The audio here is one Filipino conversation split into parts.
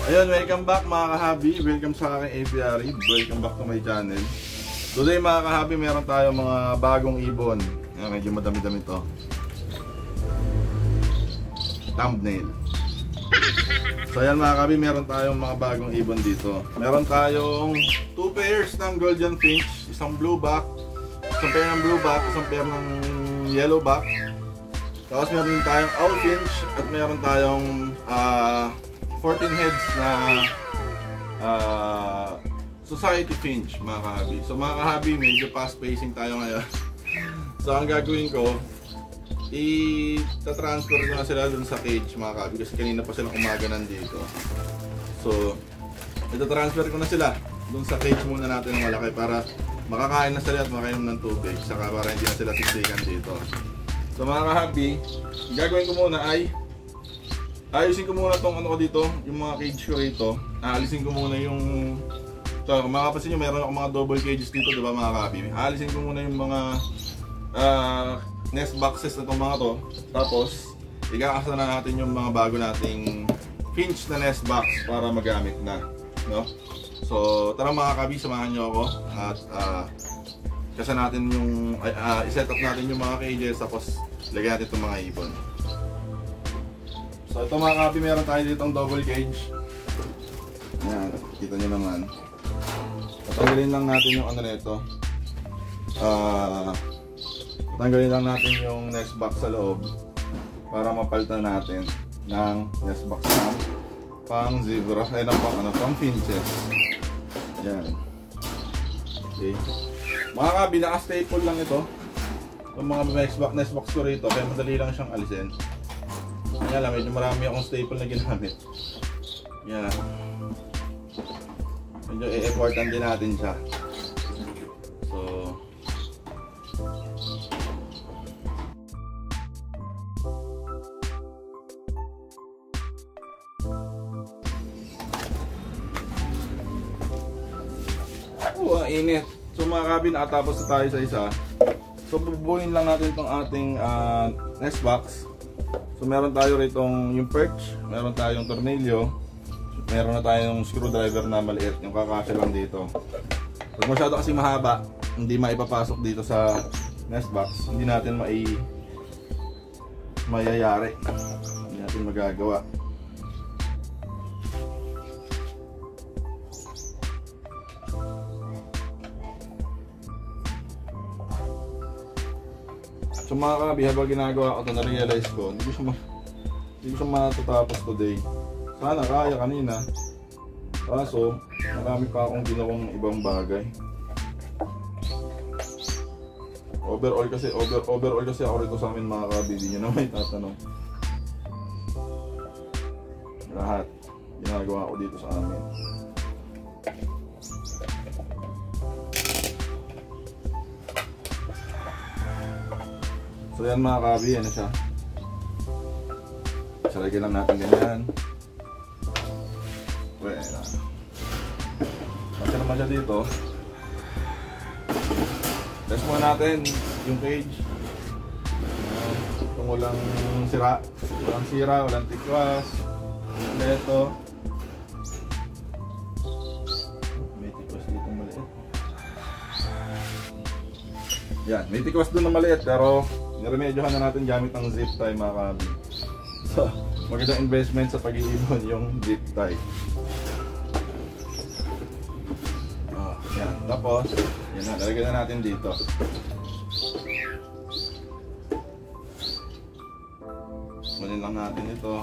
Ayun, welcome back mga kahabi. Welcome sa aking apiary. Welcome back to my channel. Today mga kahabi, meron tayo mga bagong ibon. Ayan, medyo madami-dami to. Thumbnail. So ayan mga kahabi, meron tayong mga bagong ibon dito. Meron tayong 2 pairs ng golden finch, isang blue back, isang pair ng blue back, isang pair ng yellow back. Tapos meron tayong owl finch at meron tayong 14 heads na society finch mga kahabi. So mga kahabi, medyo fast pacing tayo ngayon. So ang gagawin ko, i-transfer ko na sila dun sa cage mga kahabi kasi kanina pa silang umaga nandito. So i-transfer ko na sila dun sa cage muna natin ng malaki para makakain na sila at makainom ng tubig, saka para hindi na sila siksikan dito. So mga kahabi, gagawin ko muna ay ayusin ko muna tong ano ko dito, yung mga cage ko rito. Aalisin ko muna yung... So, kung makapansin nyo, meron ako mga double cages dito, diba mga kahabi? Aalisin ko muna yung mga nest boxes na itong mga to. Tapos, ikakasa na natin yung mga bago nating finch na nest box para magamit na, no? So, tara mga kahabi, samahan nyo ako. At kasa natin yung... i-set up natin yung mga cages, tapos lagyan natin itong mga ibon. So ito mga kahabi, meron tayo ditong double cage. Ayan, kita nyo naman. Tatanggalin lang natin yung ano nito. Tatanggalin lang natin yung nest box sa loob para mapalitan natin ng nest box na pang zebra, pang finches. Ayan. Okay. Mga kahabi, naka-staple lang ito. Yung mga nest box ko rito, kaya madali lang siyang alisin. Kaya lang, medyo marami akong staple na ginamit. Yan. Medyo i-effortan din natin siya. So ang init. So mga kahabi, nakatapos na tayo sa isa. So bubuhin lang natin itong ating nest box. So meron tayo ritong yung perch, meron tayong tornilyo, meron na tayong screwdriver na maliit, yung kakasya lang dito. Pag masyado kasi mahaba, hindi maipapasok dito sa nest box, hindi natin mayayari, hindi natin magagawa. So mga kahabi, habang ginagawa ko ito, na-realize ko, hindi ko siya matatapos today. Sana kaya kanina. Kaso, marami pa akong ginawang ibang bagay. Overall kasi ako rito sa amin mga kahabi, hindi nyo na may tatanong. Lahat, ginagawa ko dito sa amin. So yan mga kahabi, ano siya? Salagyan lang natin ganyan. Wala. Masya naman siya dito. Test muna natin yung cage. Kung walang sira. Walang sira, walang tikwas. Ito. May tikwas dito maliit. Yan, may tikwas doon na maliit pero niremedyohan na natin gamit ang zip tie mga kahabi. So, magandang investment sa pag-iibon yung zip tie. Yan. Tapos, yan na, lalagyan na natin dito. Manin lang natin ito.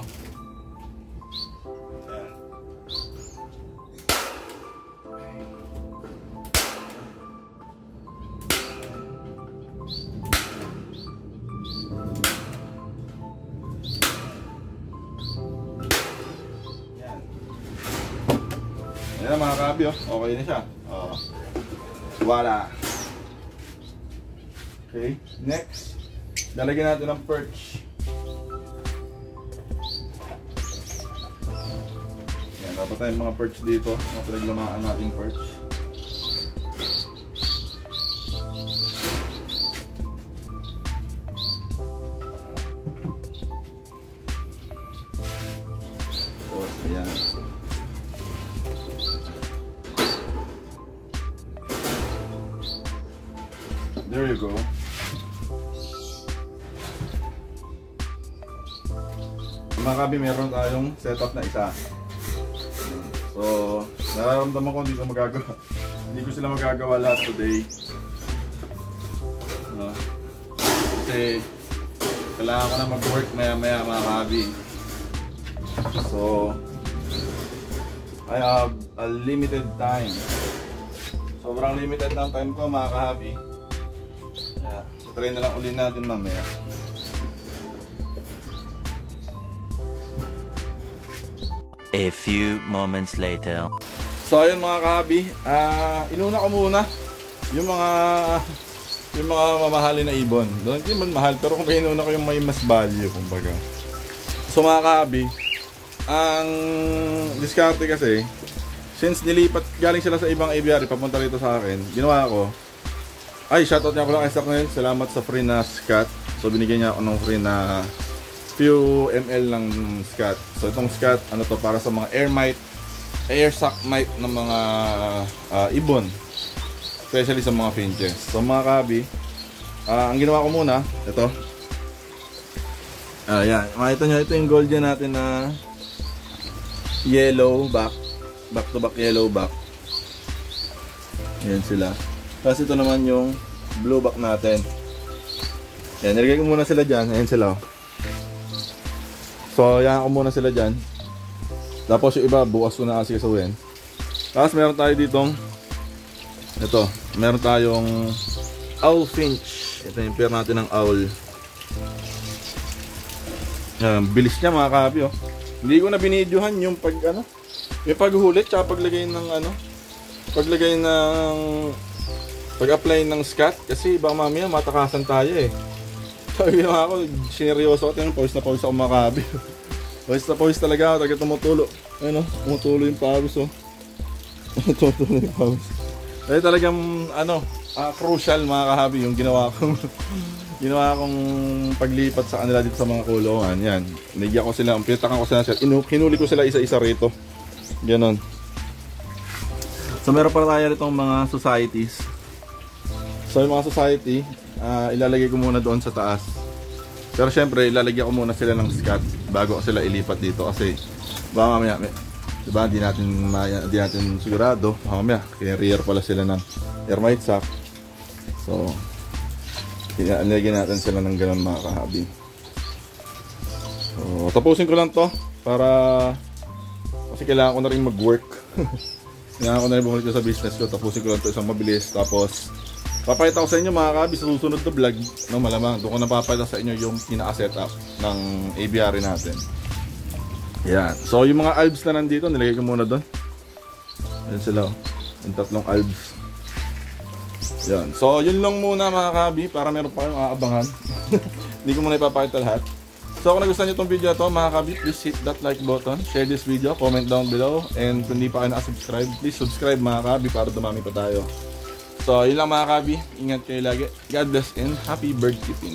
Ayan mga kahabi, okay na siya. Wala. Okay, next, lalagyan natin ng perch. Ayan, dapat tayong mga perch dito. Mga pinaglamaan nating perch. Ayan. There you go. Mga kabi, meron tayong setup na isa. So, nararamdaman ko hindi ko magagawa. Hindi ko sila magagawa lahat today. Kasi kailangan ko na mag-work maya-maya mga kabi. So, I have a limited time. Sobrang limited ng time ko mga kahabi. Yeah. So, try na lang ulit natin mamaya. A few moments later. So ayun mga kahabi, inuna ko muna yung mga mamahalin na ibon. Doon hindi man mahal, pero kung inuna ko yung may mas value kumbaga. So mga kahabi, ang diskarte kasi, since nilipat galing sila sa ibang aviary papunta rito sa akin, ginawa ko, ay shoutout niya ko lang kay Stock Nail, salamat sa free na scat. So binigyan niya ako ng free na few ml ng scat. So itong scat, ano to, para sa mga air sac mite ng mga ibon, especially sa mga finches. So mga kabi, ang ginawa ko muna, ito. Yan, makita nyo, ito yung gold dyan natin na yellow back to back yellow back. Yan sila. Tapos ito naman yung blue back natin. Yan, nilagay ko muna sila dyan. Ayan sila. So, yan ko muna sila dyan. Tapos yung iba, bukas ko na kasi kasawin. Tapos meron tayo ditong ito, meron tayong owl finch. Ito yung pair natin ng owl. Yan, bilis niya mga kahabi, oh. Hindi ko na binidyohan yung yung paghulit tsaka paglagay ng pag-apply ng scat kasi baka mamaya matakasan tayo eh. Sabi naman ako, sineryoso ako, pawis na pawis ako mga kahabi. Pawis na pawis talaga ako, talaga tumutulo. Ayun oh, tumutulo yung pawis oh. Tumutulo yung pawis. Dahil talagang crucial mga kahabi yung ginawa kong paglipat sa kanila dito sa mga kulungan. Yan, nigyan ko sila, pinatakan ko sila, hinuli ko sila isa-isa rito. Ganon. So meron pa tayo rito mga societies. So yung mga society, ilalagay ko muna doon sa taas. Pero syempre ilalagyan ko muna sila ng scat bago sila ilipat dito kasi baka mamaya, diba, di natin sigurado, baka mamaya carrier pala sila ng airmite sac. So ilalagyan natin sila ng ganun mga kahabi. So tapusin ko lang to para kasi kailangan ko na rin mag-work. Kailangan ko na rin bumalik sa business ko. Tapusin ko lang to isang mabilis. Tapos papakita ko sa inyo mga kahabi sa susunod na vlog, no, malamang doon ko na papakita sa inyo yung pinaka-setup ng aviary natin. Yan. So yung mga albs na nandito, nilagay ko muna doon. Yan sila. Yung tatlong albs. Yan. So yun lang muna mga kahabi para meron pa kayong aabangan. Hindi ko muna ipapakita lahat. So kung nagustuhan nyo itong video ito mga kahabi, please hit that like button, share this video, comment down below, and kung hindi pa kayo nakasubscribe, please subscribe mga kahabi para dumami pa tayo. So yun lang mga kahabi, ingat kayo lagi, God bless and happy bird keeping.